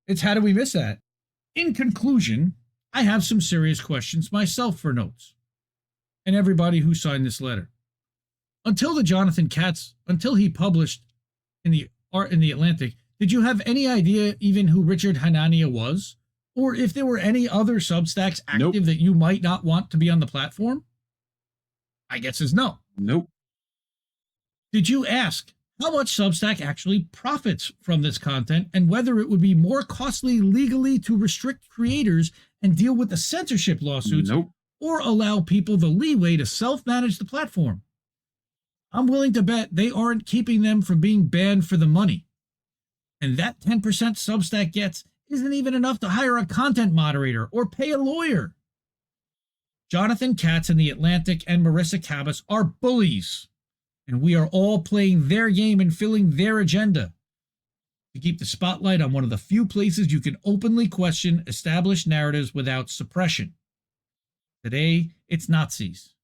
It's how do we miss that? In conclusion, I have some serious questions myself for notes. And everybody who signed this letter. Until he published in the Atlantic, did you have any idea even who Richard Hanania was? Or if there were any other Substacks active that you might not want to be on the platform? I guess is no. Nope. Did you ask how much Substack actually profits from this content and whether it would be more costly legally to restrict creators and deal with the censorship lawsuits or allow people the leeway to self-manage the platform? I'm willing to bet they aren't keeping them from being banned for the money. And that 10% Substack gets isn't even enough to hire a content moderator or pay a lawyer. Jonathan Katz in the Atlantic and Marissa Cabas are bullies, and we are all playing their game and filling their agenda to keep the spotlight on one of the few places you can openly question established narratives without suppression. Today, it's Nazis.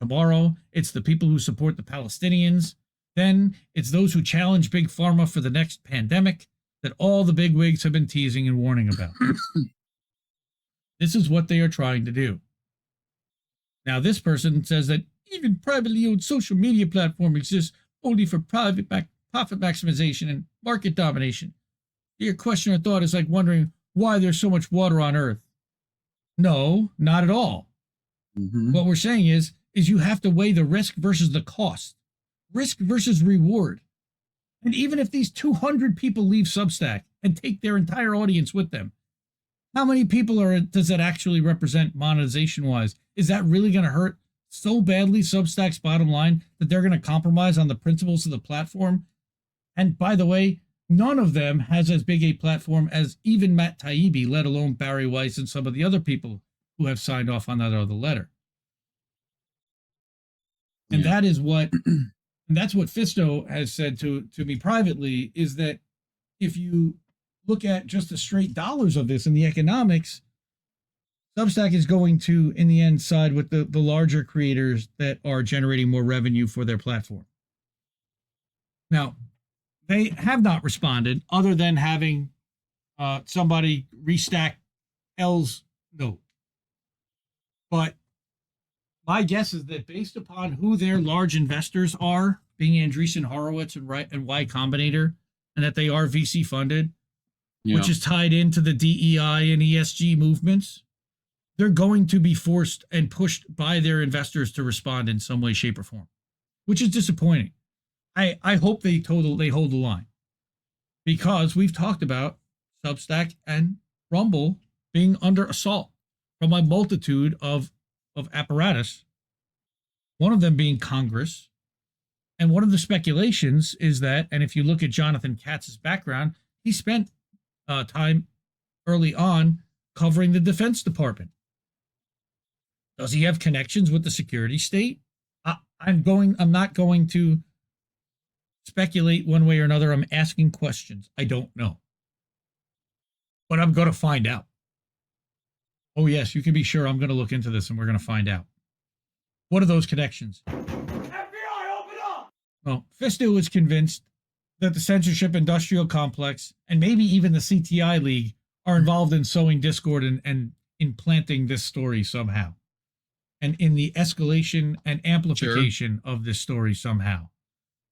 Tomorrow, it's the people who support the Palestinians. Then, it's those who challenge Big Pharma for the next pandemic that all the bigwigs have been teasing and warning about. This is what they are trying to do. Now, this person says that even privately owned social media platform exists only for profit maximization and market domination. Your question or thought is like wondering why there's so much water on Earth. No, not at all. What we're saying is you have to weigh the risk versus the cost. Risk versus reward. And even if these 200 people leave Substack and take their entire audience with them, how many people does that actually represent monetization-wise? Is that really going to hurt so badly Substack's bottom line that they're going to compromise on the principles of the platform? And by the way, none of them has as big a platform as even Matt Taibbi, let alone Barry Weiss and some of the other people who have signed off on that other letter. And that is what... And that's what Fisto has said to me privately, is that if you look at just the straight dollars of this and the economics, Substack is going to, in the end, side with the larger creators that are generating more revenue for their platform. Now, they have not responded other than having somebody restack L's note. But my guess is that based upon who their large investors are, being Andreessen Horowitz and Y Combinator, and that they are VC funded, which is tied into the DEI and ESG movements, they're going to be forced and pushed by their investors to respond in some way, shape, or form, which is disappointing. I hope they hold the line, because we've talked about Substack and Rumble being under assault from a multitude of apparatus, one of them being Congress. And one of the speculations is that, and if you look at Jonathan Katz's background, he spent time early on covering the Defense Department. Does he have connections with the security state? I'm not going to speculate one way or another. I'm asking questions. I don't know. But I'm going to find out. Oh, yes, you can be sure I'm going to look into this and we're going to find out. What are those connections? FBI, open up! Well, Fisto is convinced that the censorship industrial complex and maybe even the CTI League are involved in sowing discord and implanting this story somehow. And in the escalation and amplification of this story somehow.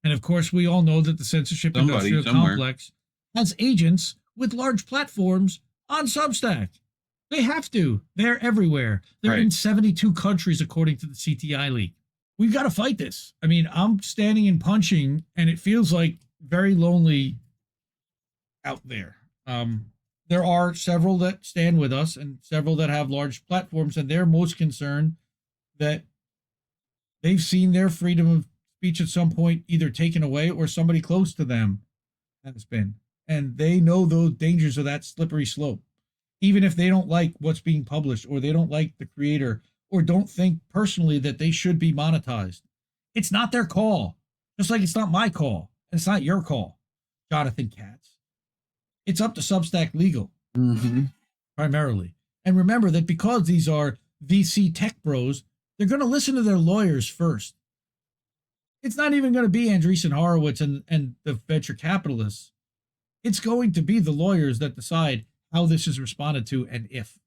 And of course, we all know that the censorship industrial complex has agents with large platforms on Substack. They have to. They're everywhere. They're in 72 countries, according to the CTI League. We've got to fight this. I mean, I'm standing and punching, and it feels like very lonely out there. There are several that stand with us and several that have large platforms, and they're most concerned that they've seen their freedom of speech at some point either taken away or somebody close to them has been. And they know those dangers of that slippery slope. Even if they don't like what's being published or they don't like the creator or don't think personally that they should be monetized. It's not their call, just like it's not my call. And it's not your call, Jonathan Katz. It's up to Substack Legal, primarily. And remember that because these are VC tech bros, they're going to listen to their lawyers first. It's not even going to be Andreessen Horowitz and the venture capitalists. It's going to be the lawyers that decide, how this is responded to and if.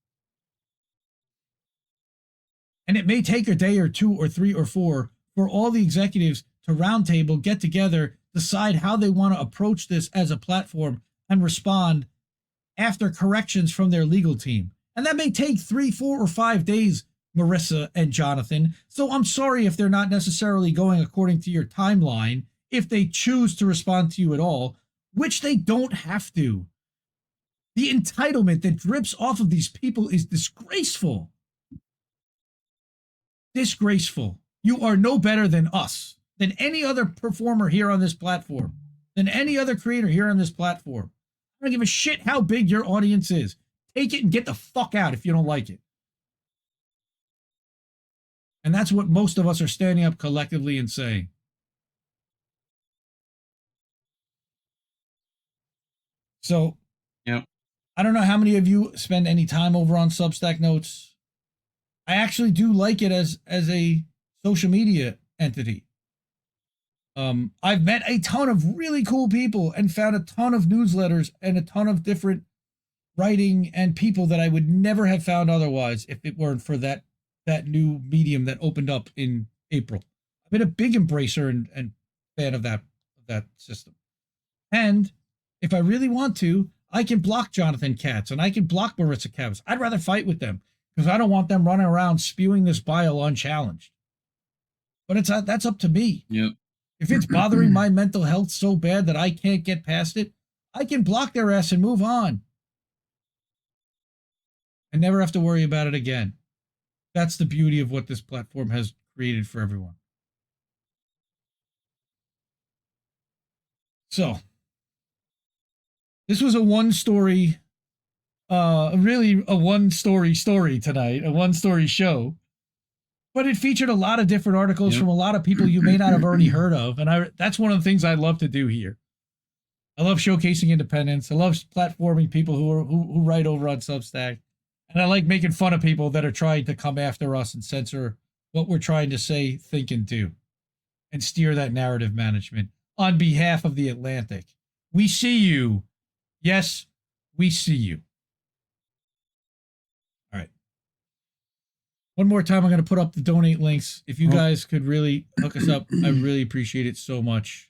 And it may take a day or 2 or 3 or 4 for all the executives to roundtable, get together, decide how they want to approach this as a platform and respond after corrections from their legal team. And that may take 3, 4, or 5 days, Marissa and Jonathan. So I'm sorry if they're not necessarily going according to your timeline, if they choose to respond to you at all, which they don't have to. The entitlement that drips off of these people is disgraceful. Disgraceful. You are no better than us, than any other performer here on this platform, than any other creator here on this platform. I don't give a shit how big your audience is. Take it and get the fuck out if you don't like it. And that's what most of us are standing up collectively and saying. So, yeah, I don't know how many of you spend any time over on Substack Notes. I actually do like it as a social media entity. I've met a ton of really cool people and found a ton of newsletters and a ton of different writing and people that I would never have found otherwise if it weren't for that new medium that opened up in April. I've been a big embracer and fan of that system. And if I really want to, I can block Jonathan Katz and I can block Marissa Katz. I'd rather fight with them because I don't want them running around spewing this bile unchallenged. But that's up to me. Yep. If it's bothering my mental health so bad that I can't get past it, I can block their ass and move on. I never have to worry about it again. That's the beauty of what this platform has created for everyone. So, this was a one-story, really a one-story story tonight, a one-story show. But it featured a lot of different articles from a lot of people you may not have already heard of. And that's one of the things I love to do here. I love showcasing independence. I love platforming people who write over on Substack. And I like making fun of people that are trying to come after us and censor what we're trying to say, think, and do. And steer that narrative management on behalf of the Atlantic. We see you. Yes, we see you. All right. One more time, I'm going to put up the donate links. If you guys could really hook us up, I really appreciate it so much.